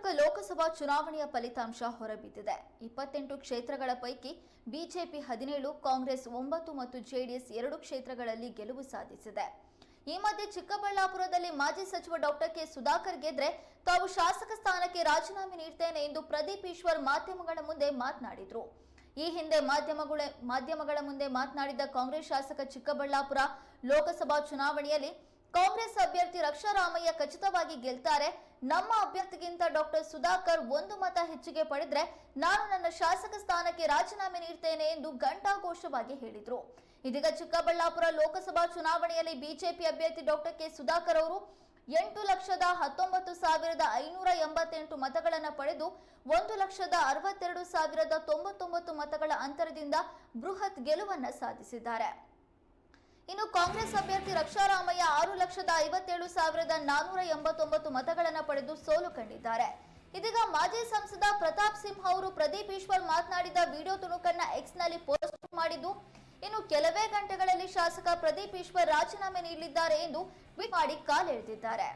ಕರ್ನಾಟಕ ಲೋಕಸಭಾ ಚುನಾವಣೆಯ ಫಲಿತಾಂಶ ಹೊರಬಿದ್ದಿದೆ. 28 ಕ್ಷೇತ್ರಗಳ ಪೈಕಿ ಬಿಜೆಪಿ 17, ಕಾಂಗ್ರೆಸ್ 9 ಮತ್ತು ಜೆಡಿಎಸ್ 2 ಕ್ಷೇತ್ರಗಳಲ್ಲಿ ಗೆಲುವು ಸಾಧಿಸಿದೆ. ಈ ಮಧ್ಯೆ ಚಿಕ್ಕಬಳ್ಳಾಪುರದಲ್ಲಿ ಮಾಜಿ ಸಚಿವ ಡಾಕ್ಟರ್ ಕೆ ಸುಧಾಕರ್ ಗೆದ್ರೆ ತಾವು ಶಾಸಕ ಸ್ಥಾನಕ್ಕೆ ರಾಜೀನಾಮೆ ನೀಡುತ್ತೇನೆ ಎಂದು ಪ್ರದೀಪ್ ಈಶ್ವರ್ ಮಾಧ್ಯಮಗಳ ಮುಂದೆ ಮಾತನಾಡಿದರು. ಈ ಹಿಂದೆ ಮಾಧ್ಯಮಗಳ ಮುಂದೆ ಮಾತನಾಡಿದ ಕಾಂಗ್ರೆಸ್ ಶಾಸಕ ಚಿಕ್ಕಬಳ್ಳಾಪುರ ಲೋಕಸಭಾ ಚುನಾವಣೆಯಲ್ಲಿ ಕಾಂಗ್ರೆಸ್ ಅಭ್ಯರ್ಥಿ ರಕ್ಷಾರಾಮಯ್ಯ ಖಚಿತವಾಗಿ ಗೆಲ್ತಾರೆ. ನಮ್ಮ ಅಭ್ಯರ್ಥಿಗಿಂತ ಡಾಕ್ಟರ್ ಸುಧಾಕರ್ 1 ಮತ ಹೆಚ್ಚಿಗೆ ಪಡೆದ್ರೆ ನಾನು ನನ್ನ ಶಾಸಕ ಸ್ಥಾನಕ್ಕೆ ರಾಜೀನಾಮೆ ನೀಡುತ್ತೇನೆ ಎಂದು ಘಂಟಾಘೋಷವಾಗಿ ಹೇಳಿದರು. ಇದೀಗ ಚಿಕ್ಕಬಳ್ಳಾಪುರ ಲೋಕಸಭಾ ಚುನಾವಣೆಯಲ್ಲಿ ಬಿಜೆಪಿ ಅಭ್ಯರ್ಥಿ ಡಾಕ್ಟರ್ ಕೆ ಸುಧಾಕರ್ ಅವರು 8,19,588 ಮತಗಳನ್ನು ಪಡೆದು 1,62,99 ಮತಗಳ ಅಂತರದಿಂದ ಬೃಹತ್ ಗೆಲುವನ್ನು ಸಾಧಿಸಿದ್ದಾರೆ. ಇನ್ನು ಕಾಂಗ್ರೆಸ್ ಅಭ್ಯರ್ಥಿ ರಕ್ಷಾರಾಮಯ್ಯ 6,57,489 ಮತಗಳನ್ನು ಪಡೆದು ಸೋಲು ಕಂಡಿದ್ದಾರೆ. ಇದೀಗ ಮಾಜಿ ಸಂಸದ ಪ್ರತಾಪ್ ಸಿಂಹ ಅವರು ಪ್ರದೀಪ್ ಈಶ್ವರ್ ಮಾತನಾಡಿದ ವಿಡಿಯೋ ತುಣುಕನ್ನ ಎಕ್ಸ್ ನಲ್ಲಿ ಪೋಸ್ಟ್ ಮಾಡಿದ್ದು, ಇನ್ನು ಕೆಲವೇ ಗಂಟೆಗಳಲ್ಲಿ ಶಾಸಕ ಪ್ರದೀಪ್ ಈಶ್ವರ್ ರಾಜೀನಾಮೆ ನೀಡಲಿದ್ದಾರೆ ಎಂದು ಟ್ವೀಟ್ ಮಾಡಿ ಕಾಲೆಳೆದಿದ್ದಾರೆ.